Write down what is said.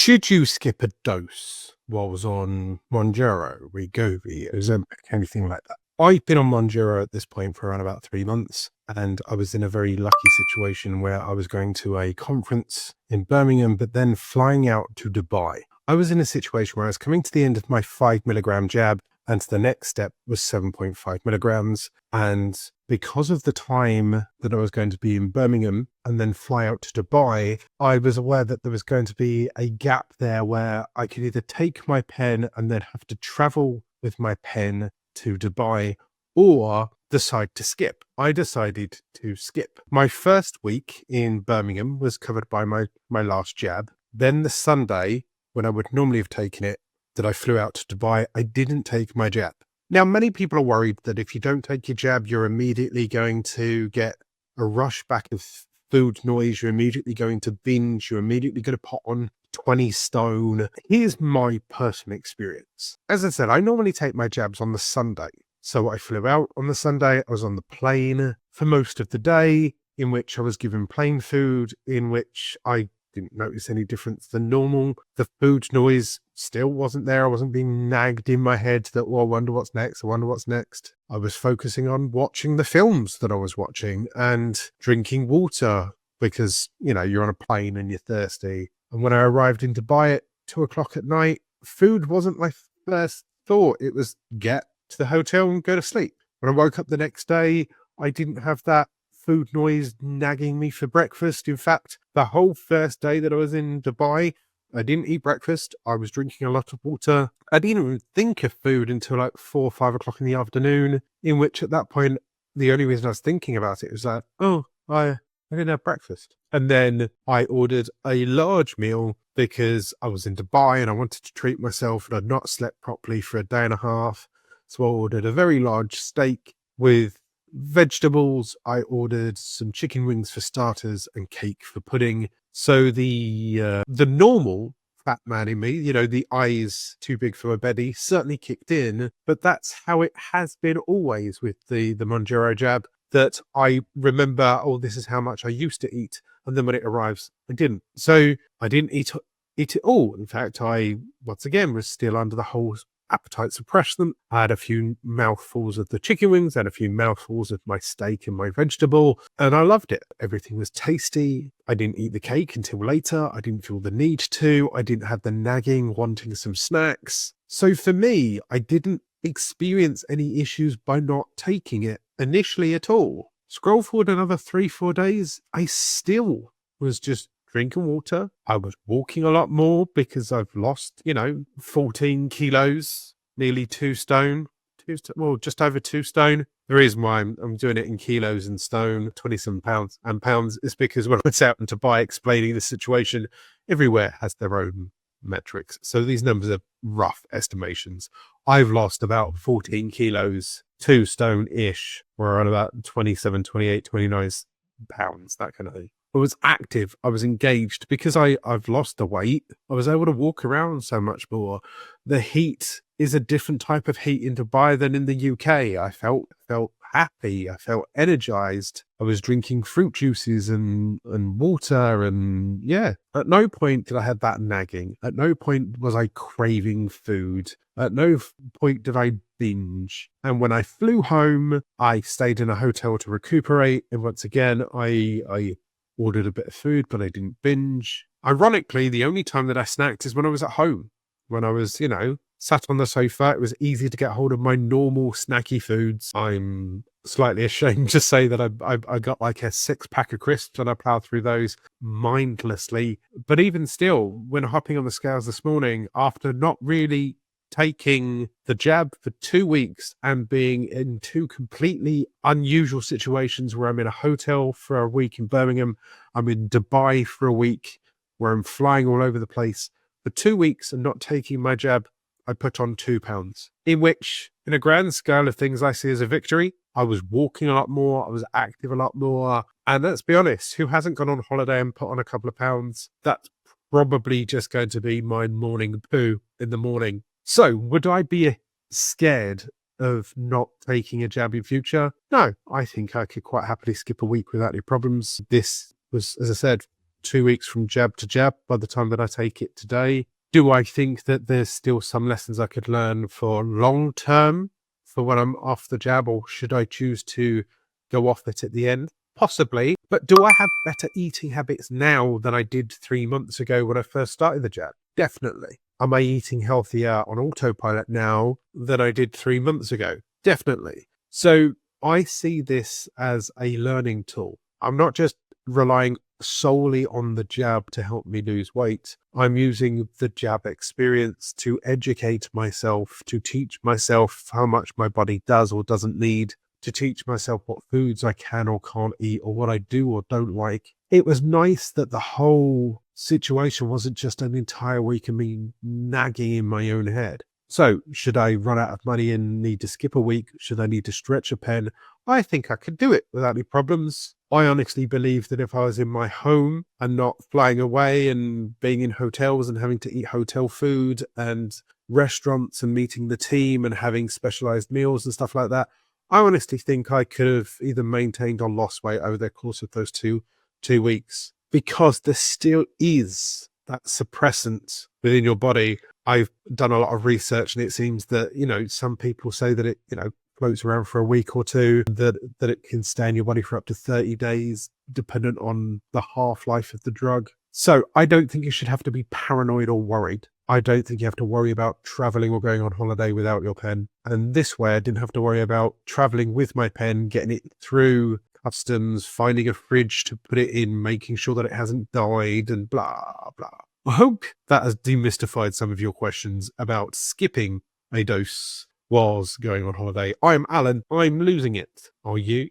Should you skip a dose while I was on Mounjaro, Wegovy, Ozempic, anything like that? I've been on Mounjaro at this point for around about 3 months, and I was in a very lucky situation where I was going to a conference in Birmingham, but then flying out to Dubai. I was in a situation where I was coming to the end of my 5 milligram jab, and the next step was 7.5 milligrams. And because of the time that I was going to be in Birmingham and then fly out to Dubai, I was aware that there was going to be a gap there where I could either take my pen and then have to travel with my pen to Dubai or decide to skip. I decided to skip. My first week in Birmingham was covered by my last jab. Then the Sunday, when I would normally have taken it, that I flew out to Dubai, I didn't take my jab. Now, many people are worried that if you don't take your jab, you're immediately going to get a rush back of food noise. You're immediately going to binge. You're immediately going to put on 20 stone. Here's my personal experience. As I said, I normally take my jabs on the Sunday. So I flew out on the Sunday. I was on the plane for most of the day, in which I was given plain food, in which I didn't notice any difference than normal. The food noise still wasn't there. I wasn't being nagged in my head that, well, I wonder what's next. I wonder what's next. I was focusing on watching the films that I was watching and drinking water because, you know, you're on a plane and you're thirsty. And when I arrived in Dubai at 2 o'clock at night, food wasn't my first thought. It was get to the hotel and go to sleep. When I woke up the next day, I didn't have that food noise nagging me for breakfast. In fact, the whole first day that I was in Dubai, I didn't eat breakfast. I was drinking a lot of water. I didn't even think of food until like 4 or 5 o'clock in the afternoon, in which at that point, the only reason I was thinking about it was that, I didn't have breakfast. And then I ordered a large meal because I was in Dubai and I wanted to treat myself and I'd not slept properly for a day and a half. So I ordered a very large steak with vegetables. I ordered some chicken wings for starters and cake for pudding. So the normal fat man in me, you know, the eyes too big for my belly, certainly kicked in. But that's how it has been always with the Mounjaro jab, that I remember, oh, this is how much I used to eat. And then when it arrives, I didn't. So I didn't eat it all. In fact, I, once again, was still under the whole appetite suppressant. I had a few mouthfuls of the chicken wings, had a few mouthfuls of my steak and my vegetable, and I loved it. Everything was tasty. I didn't eat the cake until later. I didn't feel the need to. I didn't have the nagging, wanting some snacks. So for me, I didn't experience any issues by not taking it initially at all. Scroll forward another 3-4 days, I still was just drinking water. I was walking a lot more because I've lost, 14 kilos, nearly 2 stone, just over 2 stone. The reason why I'm doing it in kilos and stone, 27 pounds and pounds, is because when I was out in Dubai explaining the situation, everywhere has their own metrics. So these numbers are rough estimations. I've lost about 14 kilos, 2 stone-ish. We're on about 27, 28, 29 pounds, that kind of thing. I was active, I was engaged because I've lost the weight. I was able to walk around so much more. The heat is a different type of heat in Dubai than in the UK. I felt happy. I felt energized. I was drinking fruit juices and water, and yeah. At no point did I have that nagging. At no point was I craving food. At no point did I binge. And when I flew home, I stayed in a hotel to recuperate. And once again, I ordered a bit of food, but I didn't binge. Ironically, the only time that I snacked is when I was at home. When I was, sat on the sofa, it was easy to get hold of my normal snacky foods. I'm slightly ashamed to say that I got like a 6-pack of crisps and I plowed through those mindlessly. But even still, when hopping on the scales this morning, after not really taking the jab for 2 weeks and being in 2 completely unusual situations where I'm in a hotel for a week in Birmingham, I'm in Dubai for a week, where I'm flying all over the place. For 2 weeks and not taking my jab, I put on 2 pounds, in which, in a grand scale of things, I see as a victory. I was walking a lot more. I was active a lot more. And let's be honest, who hasn't gone on holiday and put on a couple of pounds? That's probably just going to be my morning poo in the morning. So would I be scared of not taking a jab in future? No, I think I could quite happily skip a week without any problems. This was, as I said, 2 weeks from jab to jab by the time that I take it today. Do I think that there's still some lessons I could learn for long term for when I'm off the jab, or should I choose to go off it at the end? Possibly. But do I have better eating habits now than I did 3 months ago when I first started the jab? Definitely. Am I eating healthier on autopilot now than I did 3 months ago? Definitely. So I see this as a learning tool. I'm not just relying solely on the jab to help me lose weight. I'm using the jab experience to educate myself, to teach myself how much my body does or doesn't need, to teach myself what foods I can or can't eat, or what I do or don't like. It was nice that the whole situation wasn't just an entire week of me nagging in my own head. So, should I run out of money and need to skip a week? Should I need to stretch a pen? I think I could do it without any problems. I honestly believe that if I was in my home and not flying away and being in hotels and having to eat hotel food and restaurants and meeting the team and having specialized meals and stuff like that, I honestly think I could have either maintained or lost weight over the course of those two weeks, because there still is that suppressant within your body. I've done a lot of research, and it seems that, some people say that it, floats around for a week or two, that it can stay in your body for up to 30 days, dependent on the half-life of the drug. So I don't think you should have to be paranoid or worried. I don't think you have to worry about traveling or going on holiday without your pen. And this way, I didn't have to worry about traveling with my pen, getting it through customs, finding a fridge to put it in, making sure that it hasn't died, and blah, blah. I hope that has demystified some of your questions about skipping a dose whilst going on holiday. I'm Alan. I'm losing it. Are you?